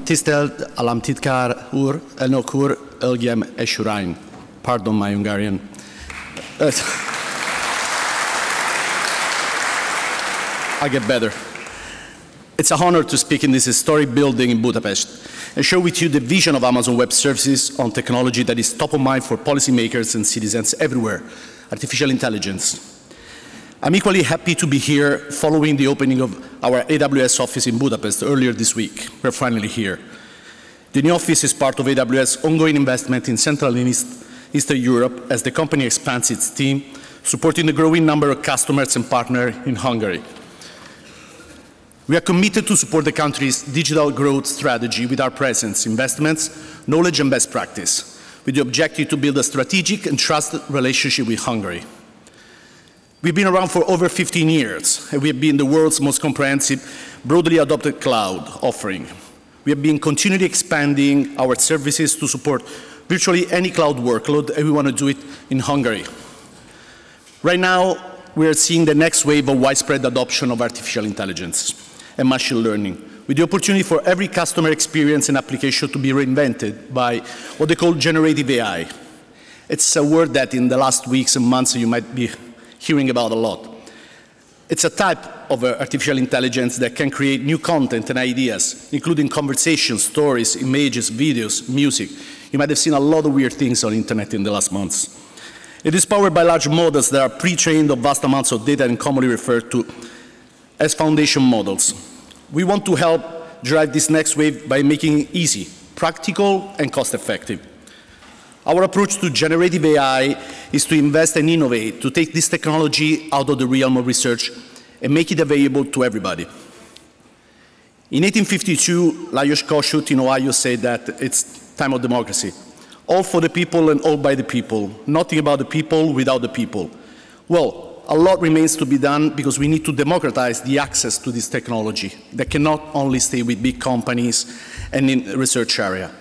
Tisztelt államtitkár úr, elnök úr, hölgyem és uraim. Pardon my Hungarian. I get better. It's a honor to speak in this historic building in Budapest and share with you the vision of Amazon Web Services on technology that is top of mind for policymakers and citizens everywhere, artificial intelligence. I'm equally happy to be here following the opening of our AWS office in Budapest earlier this week. We're finally here. The new office is part of AWS' ongoing investment in Central and Eastern Europe as the company expands its team, supporting the growing number of customers and partners in Hungary. We are committed to support the country's digital growth strategy with our presence, investments, knowledge and best practice, with the objective to build a strategic and trusted relationship with Hungary. We've been around for over 15 years, and we have been the world's most comprehensive, broadly adopted cloud offering. We have been continually expanding our services to support virtually any cloud workload, and we want to do it in Hungary. Right now, we are seeing the next wave of widespread adoption of artificial intelligence and machine learning, with the opportunity for every customer experience and application to be reinvented by what they call generative AI. It's a word that in the last weeks and months you might be hearing about a lot. It's a type of artificial intelligence that can create new content and ideas, including conversations, stories, images, videos, music. You might have seen a lot of weird things on the internet in the last months. It is powered by large models that are pre-trained on vast amounts of data and commonly referred to as foundation models. We want to help drive this next wave by making it easy, practical, and cost-effective. Our approach to generative AI is to invest and innovate, to take this technology out of the realm of research and make it available to everybody. In 1852, Lajos Kossuth in Ohio said that it's time of democracy. All for the people and all by the people. Nothing about the people without the people. Well, a lot remains to be done because we need to democratize the access to this technology that cannot only stay with big companies and in the research area.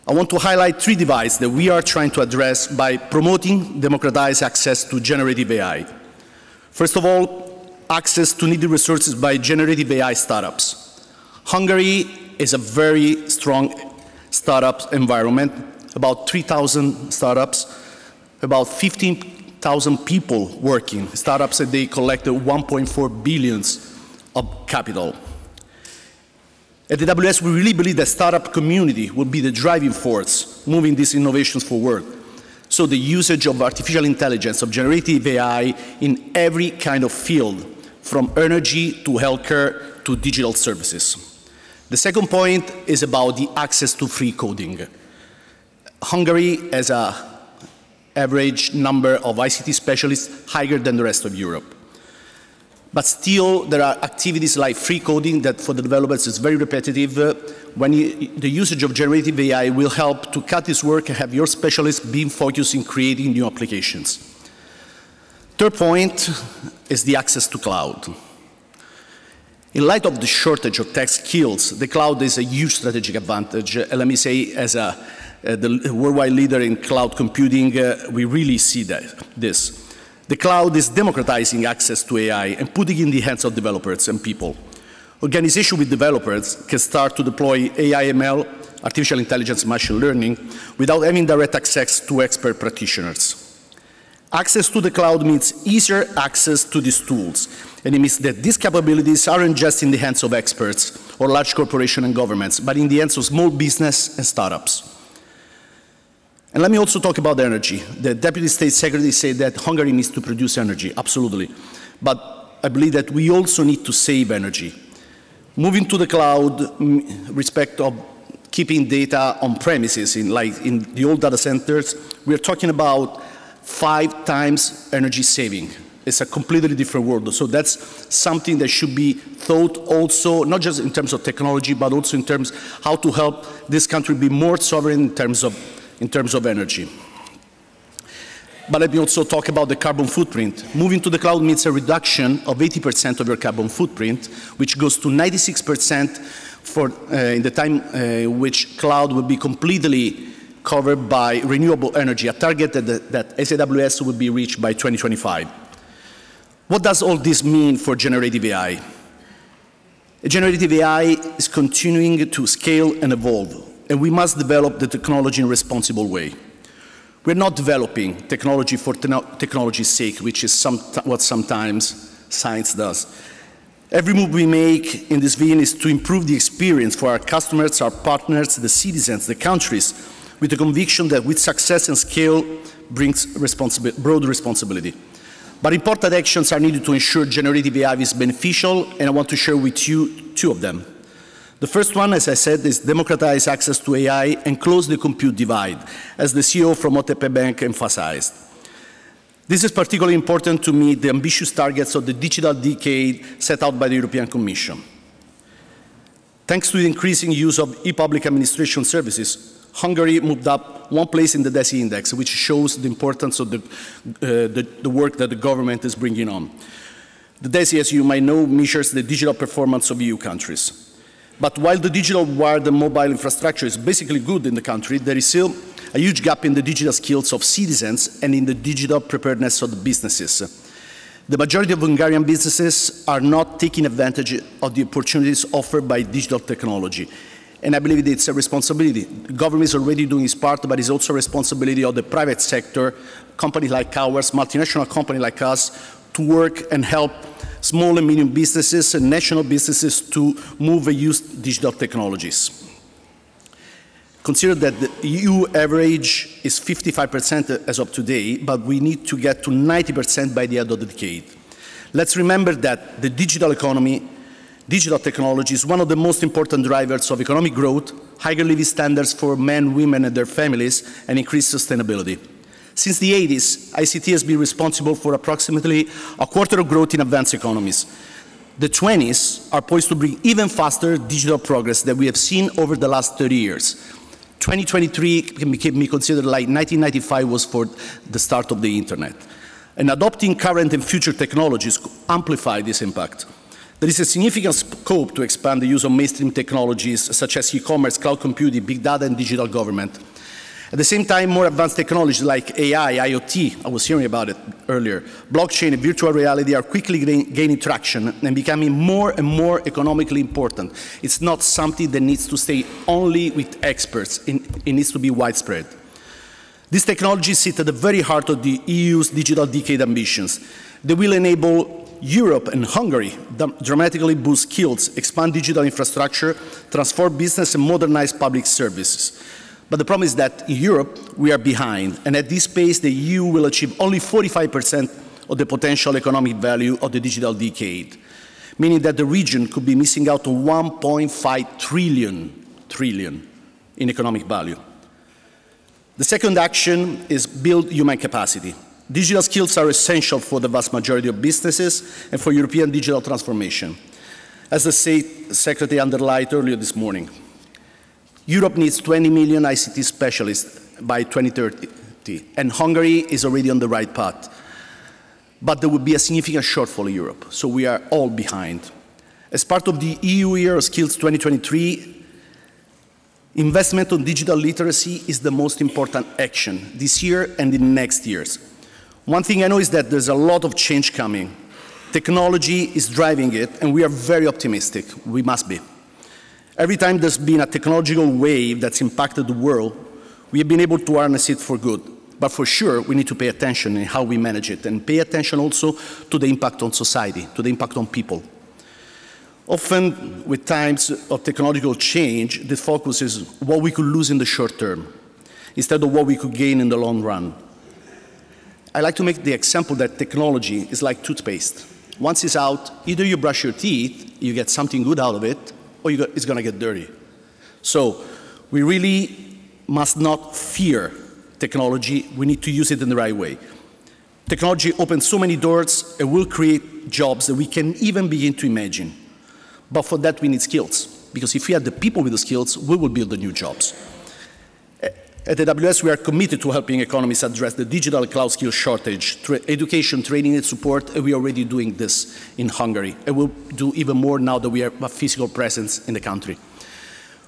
I want to highlight three divides that we are trying to address by promoting democratized access to generative AI. First of all, access to needed resources by generative AI startups. Hungary is a very strong startup environment, about 3,000 startups, about 15,000 people working. Startups, they collected 1.4 billion of capital. At AWS, we really believe that startup community will be the driving force moving these innovations forward. So the usage of artificial intelligence, of generative AI in every kind of field, from energy to healthcare to digital services. The second point is about the access to free coding. Hungary has an average number of ICT specialists higher than the rest of Europe. But still, there are activities like free coding that for the developers is very repetitive. The usage of generative AI will help to cut this work and have your specialists being focused in creating new applications. Third point is the access to cloud. In light of the shortage of tech skills, the cloud is a huge strategic advantage. Let me say, as the worldwide leader in cloud computing, we really see this. The cloud is democratizing access to AI and putting it in the hands of developers and people. Organizations with developers can start to deploy AI, ML, artificial intelligence, machine learning, without having direct access to expert practitioners. Access to the cloud means easier access to these tools, and it means that these capabilities aren't just in the hands of experts or large corporations and governments, but in the hands of small business and startups. And let me also talk about energy. The Deputy State Secretary said that Hungary needs to produce energy, absolutely. But I believe that we also need to save energy. Moving to the cloud, respect of keeping data on premises, like in the old data centers, we're talking about 5 times energy saving. It's a completely different world. So that's something that should be thought also, not just in terms of technology, but also in terms of how to help this country be more sovereign in terms of energy. But let me also talk about the carbon footprint. Moving to the cloud means a reduction of 80% of your carbon footprint, which goes to 96% in the time which cloud will be completely covered by renewable energy, a target that as AWS will be reached by 2025. What does all this mean for generative AI? Generative AI is continuing to scale and evolve, and we must develop the technology in a responsible way. We're not developing technology for technology's sake, which is what sometimes science does. Every move we make in this vision is to improve the experience for our customers, our partners, the citizens, the countries, with the conviction that with success and scale brings broad responsibility. But important actions are needed to ensure generative AI is beneficial, and I want to share with you two of them. The first one, as I said, is democratize access to AI and close the compute divide, as the CEO from OTP Bank emphasized. This is particularly important to meet the ambitious targets of the digital decade set out by the European Commission. Thanks to the increasing use of e-public administration services, Hungary moved up one place in the DESI index, which shows the importance of the work that the government is bringing on. The DESI, as you might know, measures the digital performance of EU countries. But while the digital wired and mobile infrastructure is basically good in the country, there is still a huge gap in the digital skills of citizens and in the digital preparedness of the businesses. The majority of Hungarian businesses are not taking advantage of the opportunities offered by digital technology. And I believe it's a responsibility. The government is already doing its part, but it's also a responsibility of the private sector, companies like ours, multinational companies like us, to work and help small and medium businesses and national businesses to move and use digital technologies. Consider that the EU average is 55% as of today, but we need to get to 90% by the end of the decade. Let's remember that the digital economy, digital technology is one of the most important drivers of economic growth, higher living standards for men, women, and their families, and increased sustainability. Since the 80s, ICT has been responsible for approximately a quarter of growth in advanced economies. The 20s are poised to bring even faster digital progress that we have seen over the last 30 years. 2023 can be considered like 1995 was for the start of the internet. And adopting current and future technologies could amplify this impact. There is a significant scope to expand the use of mainstream technologies such as e-commerce, cloud computing, big data, and digital government. At the same time, more advanced technologies like AI, IoT, I was hearing about it earlier, blockchain and virtual reality are quickly gaining traction and becoming more and more economically important. It's not something that needs to stay only with experts. It needs to be widespread. These technologies sit at the very heart of the EU's digital decade ambitions. They will enable Europe and Hungary dramatically boost skills, expand digital infrastructure, transform business, and modernize public services. But the problem is that in Europe, we are behind, and at this pace, the EU will achieve only 45% of the potential economic value of the digital decade, meaning that the region could be missing out on 1.5 trillion in economic value. The second action is build human capacity. Digital skills are essential for the vast majority of businesses and for European digital transformation, as the State Secretary underlined earlier this morning. Europe needs 20 million ICT specialists by 2030, and Hungary is already on the right path. But there will be a significant shortfall in Europe, so we are all behind. As part of the EU Year of Skills 2023, investment on digital literacy is the most important action this year and in the next years. One thing I know is that there's a lot of change coming. Technology is driving it, and we are very optimistic. We must be. Every time there's been a technological wave that's impacted the world, we have been able to harness it for good. But for sure, we need to pay attention in how we manage it, and pay attention also to the impact on society, to the impact on people. Often, with times of technological change, the focus is what we could lose in the short term, instead of what we could gain in the long run. I like to make the example that technology is like toothpaste. Once it's out, either you brush your teeth, you get something good out of it, or it's going to get dirty. So we really must not fear technology. We need to use it in the right way. Technology opens so many doors and will create jobs that we can even begin to imagine. But for that, we need skills, because if we have the people with the skills, we will build the new jobs. At AWS, we are committed to helping economies address the digital cloud skill shortage through education, training, and support, and we are already doing this in Hungary. And we'll do even more now that we have a physical presence in the country.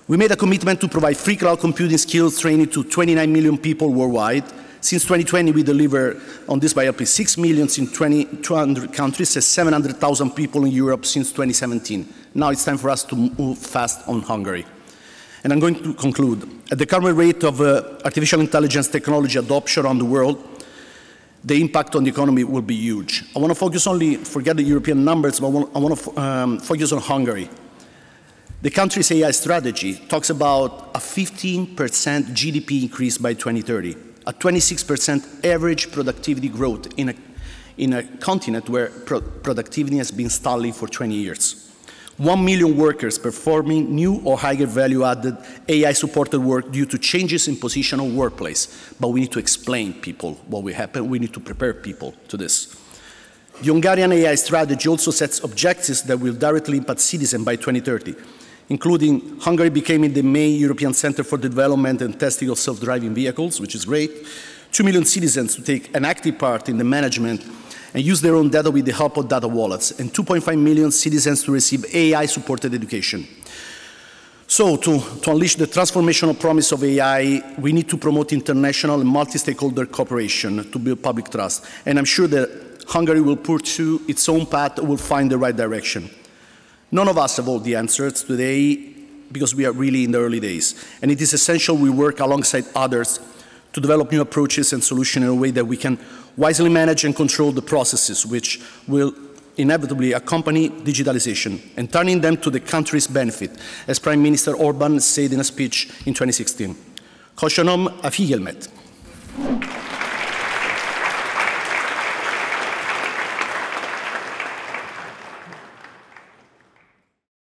We made a commitment to provide free cloud computing skills training to 29 million people worldwide. Since 2020, we deliver on this by helping 6 million in 200 countries and 700,000 people in Europe since 2017. Now it's time for us to move fast on Hungary. And I'm going to conclude. At the current rate of artificial intelligence technology adoption around the world, the impact on the economy will be huge. I want to focus only, forget the European numbers, but I want to focus on Hungary. The country's AI strategy talks about a 15% GDP increase by 2030, a 26% average productivity growth in a continent where productivity has been stalling for 20 years. 1 million workers performing new or higher value-added AI-supported work due to changes in position of workplace. But we need to explain people what will happen. We need to prepare people to this. The Hungarian AI strategy also sets objectives that will directly impact citizens by 2030, including Hungary becoming the main European center for the development and testing of self-driving vehicles, which is great. 2 million citizens to take an active part in the management and use their own data with the help of data wallets, and 2.5 million citizens to receive AI-supported education. So to unleash the transformational promise of AI, we need to promote international and multi-stakeholder cooperation to build public trust. And I'm sure that Hungary will pursue its own path and will find the right direction. None of us have all the answers today because we are really in the early days. And it is essential we work alongside others to develop new approaches and solutions in a way that we can wisely manage and control the processes which will inevitably accompany digitalization and turning them to the country's benefit, as Prime Minister Orban said in a speech in 2016. Köszönöm a figyelmet.